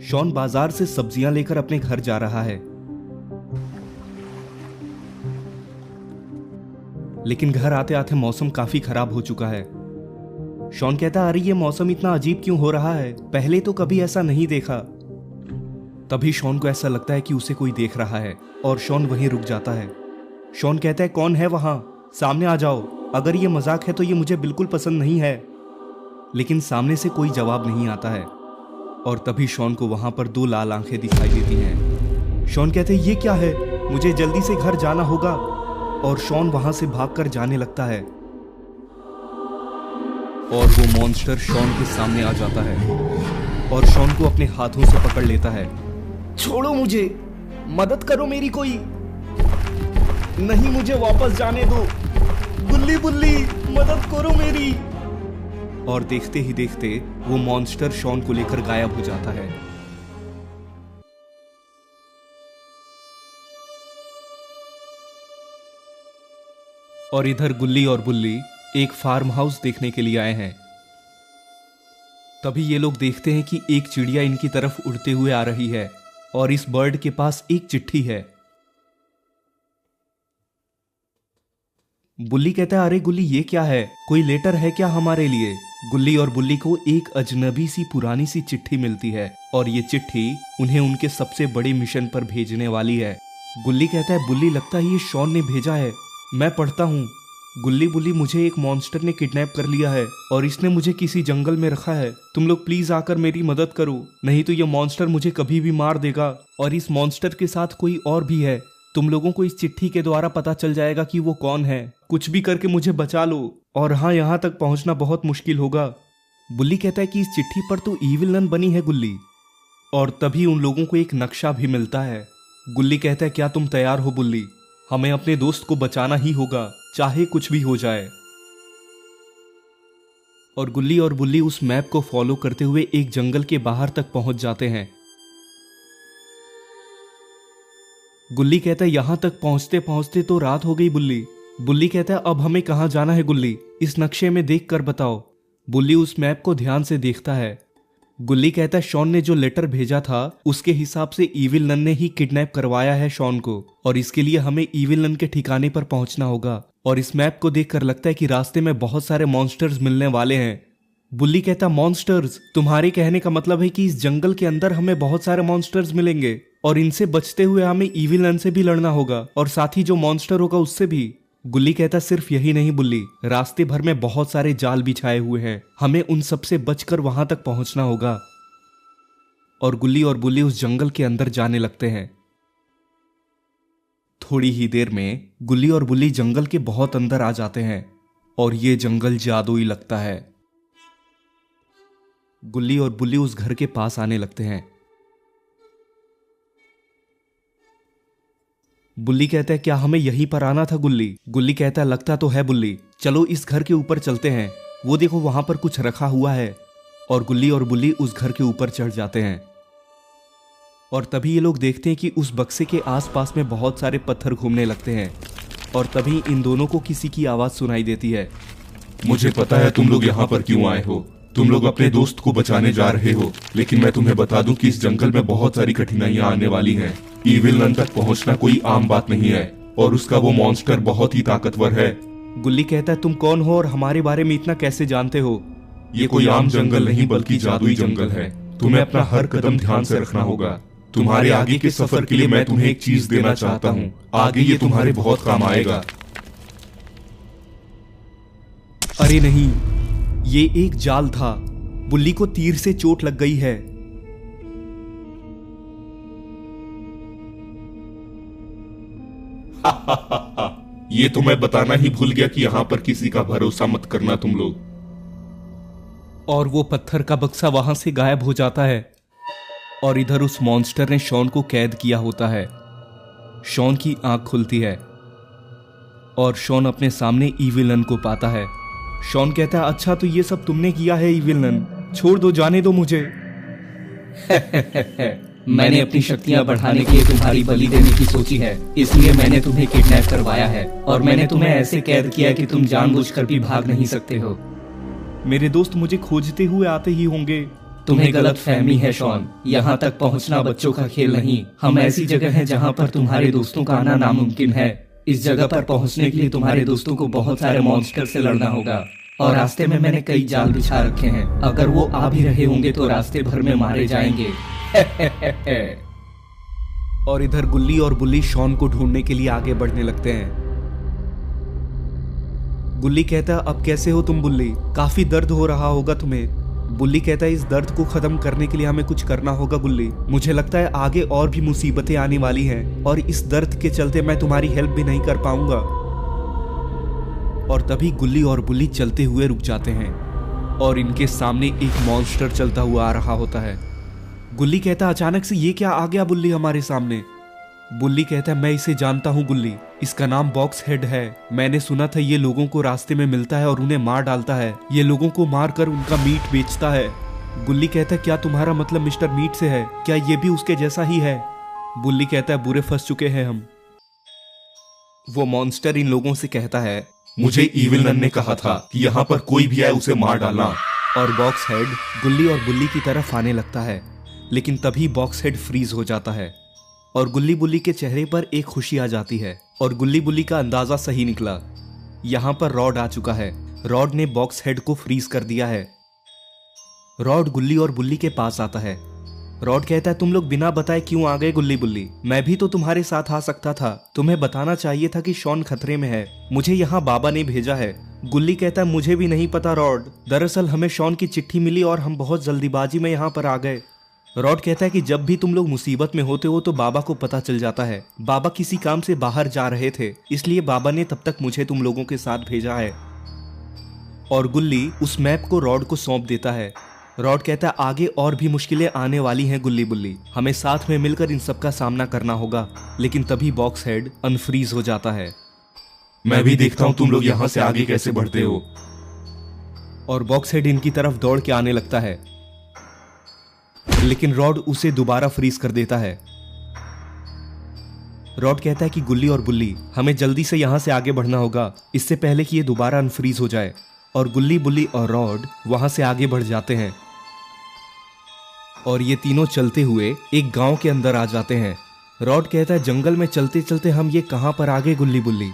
Shawn बाजार से सब्जियां लेकर अपने घर जा रहा है, लेकिन घर आते आते मौसम काफी खराब हो चुका है। शॉन कहता, अरे ये मौसम इतना अजीब क्यों हो रहा है, पहले तो कभी ऐसा नहीं देखा। तभी शॉन को ऐसा लगता है कि उसे कोई देख रहा है और शॉन वहीं रुक जाता है। शॉन कहता है, कौन है वहां, सामने आ जाओ, अगर ये मजाक है तो ये मुझे बिल्कुल पसंद नहीं है। लेकिन सामने से कोई जवाब नहीं आता है और तभी शॉन को वहां पर दो लाल आंखें दिखाई देती हैं। शॉन कहते हैं, ये क्या है, मुझे जल्दी से घर जाना होगा। और शॉन वहां से भागकर जाने लगता है और वो मॉन्स्टर शॉन के सामने आ जाता है और शॉन को अपने हाथों से पकड़ लेता है। छोड़ो मुझे, मदद करो मेरी कोई, नहीं मुझे वापस जाने दो, गुल्ली बुल्ली मदद करो मेरी। और देखते ही देखते वो मॉन्स्टर शॉन को लेकर गायब हो जाता है। और इधर गुल्ली और बुल्ली एक फार्म हाउस देखने के लिए आए हैं। तभी ये लोग देखते हैं कि एक चिड़िया इनकी तरफ उड़ते हुए आ रही है और इस बर्ड के पास एक चिट्ठी है। बुल्ली कहता है, अरे गुल्ली ये क्या है, कोई लेटर है क्या हमारे लिए। गुल्ली और बुल्ली को एक अजनबी सी पुरानी सी चिट्ठी मिलती है और ये चिट्ठी उन्हें उनके सबसे बड़े मिशन पर भेजने वाली है। गुल्ली कहता है, बुल्ली लगता है ये शॉन ने भेजा है, मैं पढ़ता हूँ। गुल्ली बुल्ली, मुझे एक मॉन्स्टर ने किडनैप कर लिया है और इसने मुझे किसी जंगल में रखा है, तुम लोग प्लीज आकर मेरी मदद करो, नहीं तो ये मॉन्स्टर मुझे कभी भी मार देगा। और इस मॉन्स्टर के साथ कोई और भी है, तुम लोगों को इस चिट्ठी के द्वारा पता चल जाएगा कि वो कौन है, कुछ भी करके मुझे बचा लो। और हाँ, यहाँ तक पहुंचना बहुत मुश्किल होगा। बुल्ली कहता है कि इस चिट्ठी पर तो ईविल नन बनी है गुल्ली। और तभी उन लोगों को एक नक्शा भी मिलता है। गुल्ली कहता है, क्या तुम तैयार हो बुल्ली, हमें अपने दोस्त को बचाना ही होगा, चाहे कुछ भी हो जाए। और गुल्ली और बुल्ली उस मैप को फॉलो करते हुए एक जंगल के बाहर तक पहुंच जाते हैं। गुल्ली कहता है, यहां तक पहुंचते पहुंचते तो रात हो गई बुल्ली। बुल्ली कहता है, अब हमें कहां जाना है गुल्ली, इस नक्शे में देख कर बताओ। बुल्ली उस मैप को ध्यान से देखता है। गुल्ली कहता है, शॉन ने जो लेटर भेजा था उसके हिसाब से ईविल नन ने ही किडनैप करवाया है शॉन को, और इसके लिए हमें ईविल नन के ठिकाने पर पहुंचना होगा। और इस मैप को देखकर लगता है कि रास्ते में बहुत सारे मॉन्स्टर्स मिलने वाले हैं। बुल्ली कहता, मॉन्स्टर्स, तुम्हारे कहने का मतलब है कि इस जंगल के अंदर हमें बहुत सारे मॉन्स्टर्स मिलेंगे और इनसे बचते हुए हमें ईविल नन से भी लड़ना होगा और साथ ही जो मॉन्स्टर होगा उससे भी। गुल्ली कहता, सिर्फ यही नहीं बुल्ली, रास्ते भर में बहुत सारे जाल बिछाए हुए हैं, हमें उन सब से बचकर वहां तक पहुंचना होगा। और गुल्ली और बुल्ली उस जंगल के अंदर जाने लगते हैं। थोड़ी ही देर में गुल्ली और बुल्ली जंगल के बहुत अंदर आ जाते हैं और ये जंगल जादुई लगता है। गुल्ली और बुल्ली उस घर के पास आने लगते हैं। बुल्ली कहता है, क्या हमें यहीं पर आना था गुल्ली। गुल्ली कहता है, लगता तो है बुल्ली, चलो इस घर के ऊपर चलते हैं, वो देखो वहां पर कुछ रखा हुआ है। और गुल्ली और बुल्ली उस घर के ऊपर चढ़ जाते हैं। और तभी ये लोग देखते हैं कि उस बक्से के आसपास में बहुत सारे पत्थर घूमने लगते हैं। और तभी इन दोनों को किसी की आवाज सुनाई देती है। मुझे पता है तुम लोग यहाँ पर क्यों आए हो, तुम लोग अपने दोस्त को बचाने जा रहे हो, लेकिन मैं तुम्हें बता दूं कि इस जंगल में बहुत सारी कठिनाइयां आने वाली हैं। ईविल नन तक पहुंचना कोई आम बात नहीं है और उसका वो मॉन्स्टर बहुत ही ताकतवर है। गुल्ली कहता है, तुम कौन हो और हमारे बारे में इतना कैसे जानते हो। ये कोई आम जंगल नहीं बल्कि जादुई जंगल है, तुम्हें अपना हर कदम ध्यान से रखना होगा। तुम्हारे आगे के सफर के लिए मैं तुम्हें एक चीज देना चाहता हूँ, आगे ये तुम्हारे बहुत काम आएगा। अरे नहीं, ये एक जाल था, बुल्ली को तीर से चोट लग गई है। ये तो मैं बताना ही भूल गया कि यहाँ पर किसी का भरोसा मत करना तुम लोग। और वो पत्थर का बक्सा वहां से गायब हो जाता है और इधर उस मॉन्स्टर ने शॉन को कैद किया होता है। शॉन की आंख खुलती है और शॉन अपने सामने ईविल नन को पाता है। शॉन कहता है, अच्छा तो ये सब तुमने किया है ईविल नन, छोड़ दो, जाने दो मुझे। मैंने अपनी शक्तियाँ बढ़ाने के लिए तुम्हारी बलि देने की सोची है, इसलिए मैंने तुम्हें किडनैप करवाया है और मैंने तुम्हें ऐसे कैद किया कि तुम जानबूझकर भी भाग नहीं सकते हो। मेरे दोस्त मुझे खोजते हुए आते ही होंगे। तुम्हें गलत फहमी है शॉन, यहाँ तक पहुँचना बच्चों का खेल नहीं। हम ऐसी जगह है जहाँ पर तुम्हारे दोस्तों का आना नामुमकिन है। इस जगह पर पहुँचने के लिए तुम्हारे दोस्तों को बहुत सारे मॉन्स्टर से लड़ना होगा और रास्ते में मैंने कई जाल बिछा रखे हैं। अगर वो आ भी रहे होंगे तो रास्ते भर में मारे जाएंगे। और इधर गुल्ली और बुल्ली शॉन को ढूंढने के लिए आगे बढ़ने लगते हैं। गुल्ली कहता अब कैसे हो तुम बुल्ली? काफी दर्द हो रहा होगा तुम्हें। बुल्ली कहता है इस दर्द को खत्म करने के लिए हमें कुछ करना होगा गुल्ली। मुझे लगता है आगे और भी मुसीबतें आने वाली हैं और इस दर्द के चलते मैं तुम्हारी हेल्प भी नहीं कर पाऊंगा। और तभी गुल्ली और बुल्ली चलते हुए रुक जाते हैं और इनके सामने एक मॉन्स्टर चलता हुआ आ रहा होता है। गुल्ली कहता अचानक से ये क्या आ गया बुल्ली हमारे सामने? बुल्ली कहता है मैं इसे जानता हूँ गुल्ली, इसका नाम बॉक्स हेड है। मैंने सुना था ये लोगों को रास्ते में मिलता है और उन्हें मार डालता है। ये लोगों को मार कर उनका मीट बेचता है। गुल्ली कहता है क्या तुम्हारा मतलब मिस्टर मीट से है? क्या ये भी उसके जैसा ही है? बुल्ली कहता है बुरे फंस चुके हैं हम। वो मॉन्स्टर इन लोगों से कहता है मुझे इविल नन ने कहा था कि यहाँ पर कोई भी आए उसे मार डालना। और बॉक्स हेड गुल्ली और बुल्ली की तरफ आने लगता है, लेकिन तभी बॉक्स हेड फ्रीज हो जाता है और गुल्ली बुल्ली के चेहरे पर एक खुशी आ जाती है। और गुल्ली बुल्ली का अंदाजा सही निकला, यहाँ पर रॉड आ चुका है। रॉड ने बॉक्स हेड को फ्रीज कर दिया है। रॉड गुल्ली और बुल्ली के पास आता है। रॉड कहता है तुम लोग बिना बताए क्यों आ गए गुल्ली बुल्ली? मैं भी तो तुम्हारे साथ आ सकता था। तुम्हें बताना चाहिए था कि शॉन खतरे में है। मुझे यहाँ बाबा ने भेजा है। गुल्ली कहता है मुझे भी नहीं पता रॉड, दरअसल हमें शॉन की चिट्ठी मिली और हम बहुत जल्दीबाजी में यहाँ पर आ गए। रॉड कहता है कि जब भी तुम लोग मुसीबत में होते हो तो बाबा को पता चल जाता है। बाबा किसी काम से बाहर जा रहे थे, इसलिए बाबा ने तब तक मुझे तुम लोगों के साथ भेजा है। और गुल्ली उस मैप को रॉड को सौंप देता है। रॉड कहता है आगे और भी मुश्किलें आने वाली हैं गुल्ली बुल्ली, हमें साथ में मिलकर इन सब का सामना करना होगा। लेकिन तभी बॉक्स हेड अनफ्रीज हो जाता है। मैं भी देखता हूँ तुम लोग यहाँ से आगे कैसे बढ़ते हो। और बॉक्स हेड इनकी तरफ दौड़ के आने लगता है, लेकिन रॉड उसे दोबारा फ्रीज कर देता है। रॉड कहता है कि गुल्ली और बुल्ली हमें जल्दी से यहां से आगे बढ़ना होगा, इससे पहले कि ये दोबारा अनफ्रीज हो जाए। और गुल्ली बुल्ली और रॉड वहां से आगे बढ़ जाते हैं और ये तीनों चलते हुए एक गांव के अंदर आ जाते हैं। रॉड कहता है जंगल में चलते चलते हम ये कहां पर आ गए गुल्ली बुल्ली?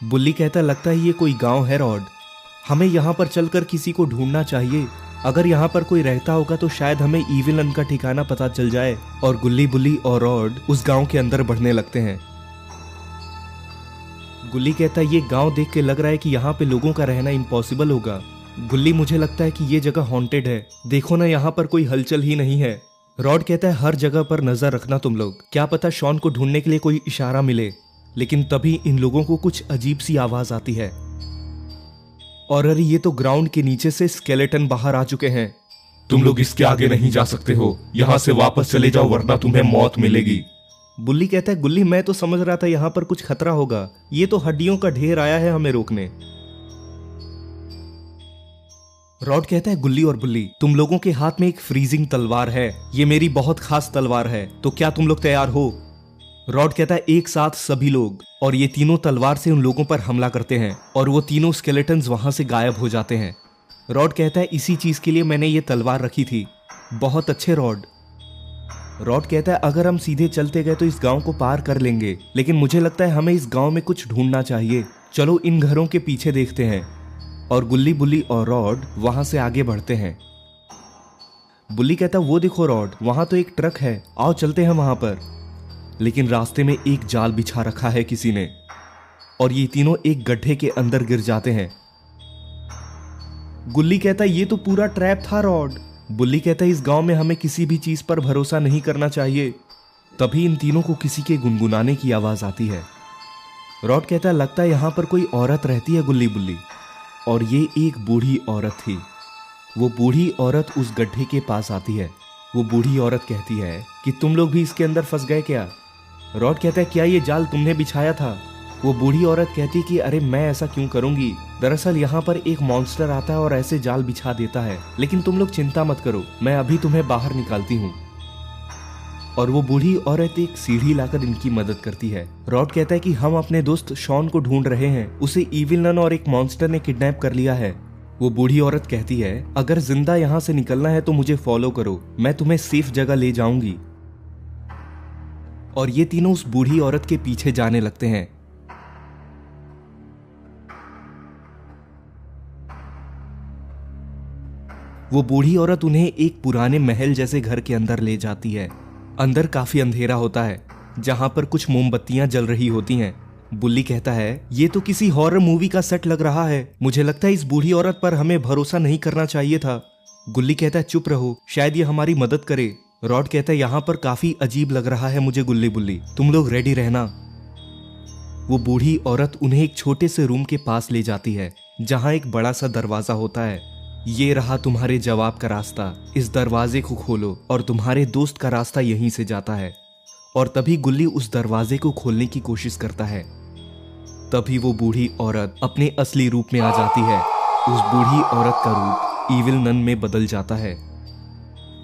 बुल्ली कहता है लगता है ये कोई गांव है रॉड, हमें यहाँ पर चलकर किसी को ढूंढना चाहिए। अगर यहाँ पर कोई रहता होगा तो शायद हमें इविल नन का ठिकाना पता चल जाए। और गुल्ली बुल्ली और रॉड उस गांव के अंदर बढ़ने लगते हैं। गुल्ली कहता है ये गांव देख के लग रहा है कि यहाँ पे लोगों का रहना इम्पॉसिबल होगा। गुल्ली मुझे लगता है कि ये जगह हॉन्टेड है, देखो ना यहाँ पर कोई हलचल ही नहीं है। रॉड कहता है हर जगह पर नजर रखना तुम लोग, क्या पता शॉन को ढूंढने के लिए कोई इशारा मिले। लेकिन तभी इन लोगों को कुछ अजीब सी आवाज आती है और अरे ये तो ग्राउंड के नीचे से स्केलेटन बाहर आ चुके हैं। तुम लोग इसके आगे नहीं जा सकते हो, यहाँ से वापस चले जाओ वरना तुम्हें मौत मिलेगी। बुल्ली कहता है गुल्ली मैं तो समझ रहा था यहाँ पर कुछ खतरा होगा, ये तो हड्डियों का ढेर आया है हमें रोकने। रॉड कहता है गुल्ली और बुल्ली तुम लोगों के हाथ में एक फ्रीजिंग तलवार है, ये मेरी बहुत खास तलवार है, तो क्या तुम लोग तैयार हो? रॉड कहता है एक साथ सभी लोग, और ये तीनों तलवार से उन लोगों पर हमला करते हैं और वो तीनों स्केलेटन्स वहां से गायब हो जाते हैं। रॉड कहता है इसी चीज के लिए मैंने ये तलवार रखी थी। बहुत अच्छे रॉड। रॉड कहता है अगर हम सीधे चलते गए तो इस गांव को पार कर लेंगे, लेकिन मुझे लगता है हमें इस गांव में कुछ ढूंढना चाहिए। चलो इन घरों के पीछे देखते हैं। और गुल्ली बुल्ली और रॉड वहां से आगे बढ़ते हैं। बुल्ली कहता वो देखो रॉड, वहां तो एक ट्रक है, आओ चलते हैं वहां पर। लेकिन रास्ते में एक जाल बिछा रखा है किसी ने और ये तीनों एक गड्ढे के अंदर गिर जाते हैं। गुल्ली कहता ये तो पूरा ट्रैप था रॉड। बुल्ली कहता इस गांव में हमें किसी भी चीज पर भरोसा नहीं करना चाहिए। तभी इन तीनों को किसी के गुनगुनाने की आवाज आती है। रॉड कहता लगता है यहां पर कोई औरत रहती है गुल्ली बुल्ली, और ये एक बूढ़ी औरत थी। वो बूढ़ी औरत उस गड्ढे के पास आती है। वो बूढ़ी औरत कहती है कि तुम लोग भी इसके अंदर फंस गए क्या? रॉड कहता है क्या ये जाल तुमने बिछाया था? वो बूढ़ी औरत कहती कि अरे मैं ऐसा क्यों करूंगी, दरअसल यहाँ पर एक मॉन्स्टर आता है और ऐसे जाल बिछा देता है, लेकिन तुम लोग चिंता मत करो, मैं अभी तुम्हें बाहर निकालती हूँ। और वो बूढ़ी औरत एक सीढ़ी लाकर इनकी मदद करती है। रॉड कहता है कि हम अपने दोस्त शॉन को ढूंढ रहे हैं, उसे इविल नन और एक मॉन्स्टर ने किडनैप कर लिया है। वो बूढ़ी औरत कहती है अगर जिंदा यहाँ से निकलना है तो मुझे फॉलो करो, मैं तुम्हें सेफ जगह ले जाऊंगी। और ये तीनों उस बूढ़ी औरत के पीछे जाने लगते हैं। वो बूढ़ी औरत उन्हें एक पुराने महल जैसे घर के अंदर ले जाती है। अंदर काफी अंधेरा होता है, जहां पर कुछ मोमबत्तियां जल रही होती हैं। बुल्ली कहता है ये तो किसी हॉरर मूवी का सेट लग रहा है, मुझे लगता है इस बूढ़ी औरत पर हमें भरोसा नहीं करना चाहिए था। गुल्ली कहता है चुप रहो, शायद ये हमारी मदद करे। रॉड कहता है यहाँ पर काफी अजीब लग रहा है मुझे गुल्ली बुल्ली, तुम लोग रेडी रहना। वो बूढ़ी औरत उन्हें एक छोटे से रूम के पास ले जाती है, जहां एक बड़ा सा दरवाजा होता है। ये रहा तुम्हारे जवाब का रास्ता, इस दरवाजे को खोलो और तुम्हारे दोस्त का रास्ता यहीं से जाता है। और तभी गुल्ली उस दरवाजे को खोलने की कोशिश करता है। तभी वो बूढ़ी औरत अपने असली रूप में आ जाती है। उस बूढ़ी औरत का रूप इविल नन में बदल जाता है।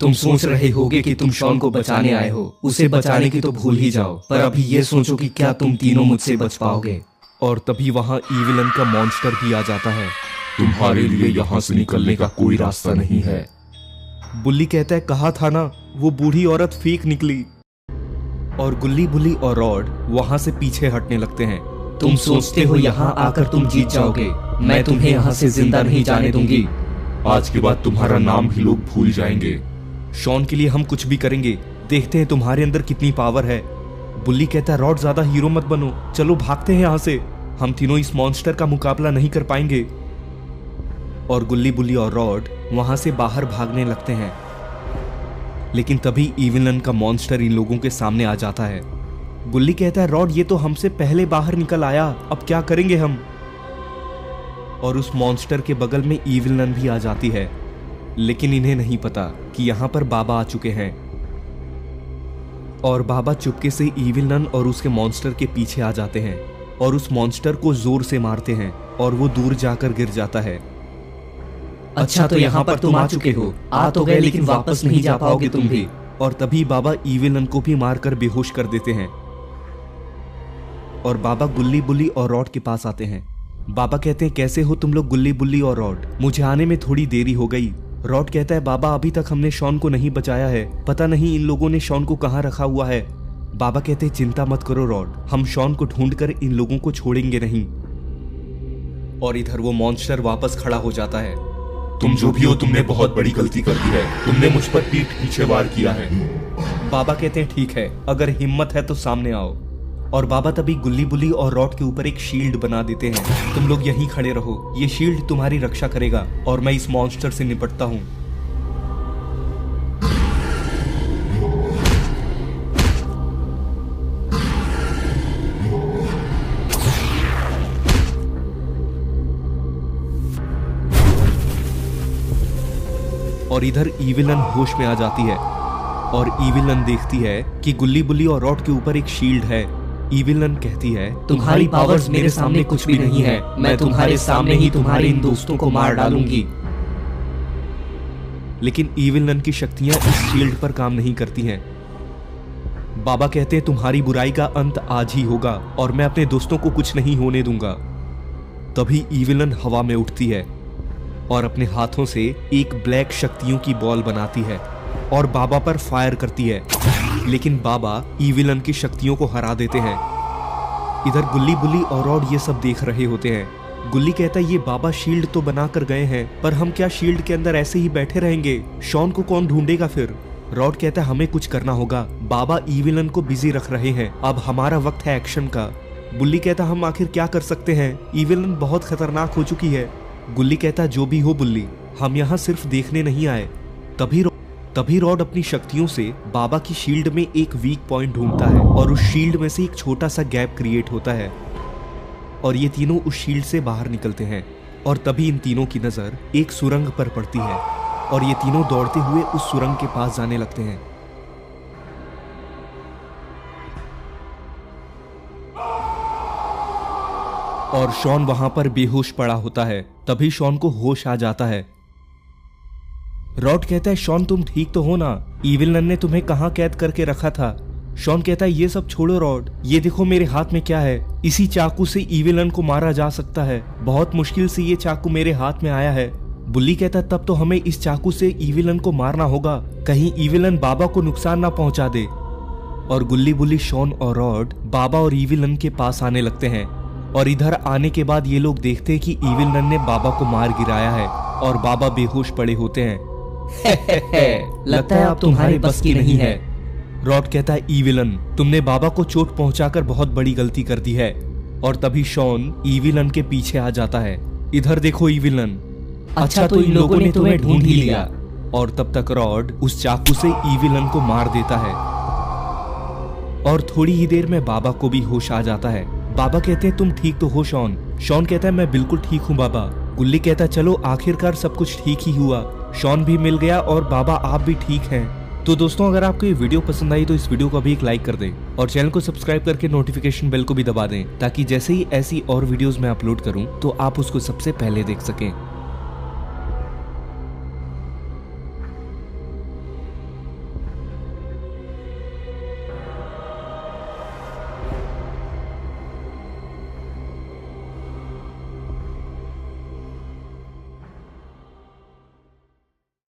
तुम सोच रहे होगे कि तुम शॉन को बचाने आए हो, उसे बचाने की तो भूल ही जाओ, पर अभी ये सोचो कि क्या तुम तीनों मुझसे बच पाओगे। और तभी वहां इविल नन का मॉन्स्टर भी आ जाता है। तुम्हारे लिए यहाँ से निकलने का कोई रास्ता नहीं है। बुल्ली कहता है कहा था ना, वो बूढ़ी औरत फेक निकली। और गुल्ली बुल्ली और रॉड वहां से पीछे हटने लगते हैं। तुम सोचते हो यहाँ आकर तुम जीत जाओगे, मैं तुम्हें यहाँ से जिंदा नहीं जाने दूंगी। आज के बाद तुम्हारा नाम भी लोग भूल जाएंगे। शॉन के लिए हम कुछ भी करेंगे, देखते हैं तुम्हारे अंदर कितनी पावर है। बुल्ली कहता है रॉड ज्यादा हीरो मत बनो, चलो भागते हैं यहाँ से, हम तीनों इस मॉन्स्टर का मुकाबला नहीं कर पाएंगे। और गुल्ली बुल्ली और रॉड वहां से बाहर भागने लगते हैं। लेकिन तभी इविल नन का मॉन्स्टर इन लोगों के सामने आ जाता है। बुल्ली कहता है रॉड ये तो हमसे पहले बाहर निकल आया, अब क्या करेंगे हम। और उस मॉन्स्टर के बगल में इविल नन भी आ जाती है, लेकिन इन्हें नहीं पता कि यहां पर बाबा आ चुके हैं। और बाबा चुपके से इविल नन और उसके मॉन्स्टर के पीछे आ जाते हैं और उस मॉन्स्टर को जोर से मारते हैं और वो दूर जाकर गिर जाता है। अच्छा तो यहाँ पर तुम आ चुके हो, आ तो गए लेकिन वापस नहीं जा पाओगे तुम भी। और तभी बाबा इविल नन को भी मारकर बेहोश कर देते हैं। और बाबा गुल्ली बुल्ली और रॉड के पास आते हैं। बाबा कहते हैं कैसे हो तुम लोग गुल्ली बुल्ली और रॉड, मुझे आने में थोड़ी देरी हो गई। रॉड कहता है बाबा अभी तक हमने शॉन को नहीं बचाया है, पता नहीं इन लोगों ने शॉन को कहाँ रखा हुआ है। बाबा कहते हैं चिंता मत करो रॉड, हम शॉन को ढूंढकर इन लोगों को छोड़ेंगे नहीं। और इधर वो मॉन्स्टर वापस खड़ा हो जाता है। तुम जो भी हो, तुमने बहुत बड़ी गलती कर दी है, तुमने मुझ पर पीठ पीछे वार किया है। बाबा कहते हैं ठीक है, अगर हिम्मत है तो सामने आओ। और बाबा तभी गुल्ली बुल्ली और रॉड के ऊपर एक शील्ड बना देते हैं। तुम लोग यहीं खड़े रहो, ये शील्ड तुम्हारी रक्षा करेगा और मैं इस मॉन्स्टर से निपटता हूँ। और इधर इविल नन होश में आ जाती है और इविल नन देखती है कि गुल्ली बुल्ली और रॉड के ऊपर एक शील्ड है। इविल नन कहती है तुम्हारी पावर्स मेरे सामने कुछ भी नहीं है, मैं तुम्हारे सामने ही तुम्हारे इन दोस्तों को मार डालूंगी। लेकिन इविल नन की शक्तियां इस शील्ड पर काम नहीं करती हैं। बाबा कहते हैं तुम्हारी बुराई का अंत आज ही होगा और मैं अपने दोस्तों को कुछ नहीं होने दूंगा। तभी इविल नन हवा में उठती है और अपने हाथों से एक ब्लैक शक्तियों की बॉल बनाती है और बाबा पर फायर करती है, लेकिन बाबा इविल नन की शक्तियों को हरा देते हैं। इधर गुल्ली बुल्ली और रॉड ये सब देख रहे होते हैं। गुल्ली कहता है ये बाबा शील्ड तो बना कर गए हैं, पर हम क्या शील्ड के अंदर ऐसे ही बैठे रहेंगे? शॉन को कौन ढूंढेगा फिर? रॉड कहता है हमें कुछ करना होगा, बाबा इविल नन को बिजी रख रहे हैं, अब हमारा वक्त है एक्शन का। बुल्ली कहता हम आखिर क्या कर सकते हैं, इविल नन बहुत खतरनाक हो चुकी है। गुल्ली कहता जो भी हो बुल्ली, हम यहाँ सिर्फ देखने नहीं आए। तभी रॉड अपनी शक्तियों से बाबा की शील्ड में एक वीक पॉइंट ढूंढता है और उस शील्ड में से एक छोटा सा गैप क्रिएट होता है और ये तीनों उस शील्ड से बाहर निकलते हैं। और तभी इन तीनों की नजर एक सुरंग पर पड़ती है और ये तीनों दौड़ते हुए उस सुरंग के पास जाने लगते हैं। और शॉन वहां पर बेहोश पड़ा होता है। तभी शॉन को होश आ जाता है रॉड कहता है शॉन तुम ठीक तो हो ना, ईविल नन ने तुम्हें कहाँ कैद करके रखा था। शॉन कहता है ये सब छोड़ो रॉड, ये देखो मेरे हाथ में क्या है, इसी चाकू से ईविल नन को मारा जा सकता है, बहुत मुश्किल से ये चाकू मेरे हाथ में आया है। बुल्ली कहता है तब तो हमें इस चाकू से ईविल नन को मारना होगा, कहीं ईविल नन बाबा को नुकसान ना पहुंचा दे। और गुल्ली बुल्ली, शॉन और रॉड बाबा और ईविल नन के पास आने लगते हैं। और इधर आने के बाद ये लोग देखते हैं कि ईविल नन ने बाबा को मार गिराया है और बाबा बेहोश पड़े होते हैं। लगता है अब तुम्हारे बस की नहीं है। रॉड कहता है ईविलन, तुमने बाबा को चोट पहुंचाकर बहुत बड़ी गलती कर दी है। और तभी शॉन ईविलन के पीछे आ जाता है। इधर देखो ईविलन। अच्छा तो इन लोगों ने तुम्हें ढूंढ ही लिया। और तब तक रॉड उस चाकू से ईविलन को मार देता है और थोड़ी ही देर में बाबा को भी होश आ जाता है। बाबा कहते हैं तुम ठीक तो हो शॉन? शॉन कहता है मैं बिल्कुल ठीक हूँ बाबा। गुल्ली कहता है चलो आखिरकार सब कुछ ठीक ही हुआ, शॉन भी मिल गया और बाबा आप भी ठीक हैं। तो दोस्तों अगर आपको ये वीडियो पसंद आई तो इस वीडियो को अभी एक लाइक कर दें और चैनल को सब्सक्राइब करके नोटिफिकेशन बेल को भी दबा दें, ताकि जैसे ही ऐसी और वीडियोस मैं अपलोड करूं तो आप उसको सबसे पहले देख सकें।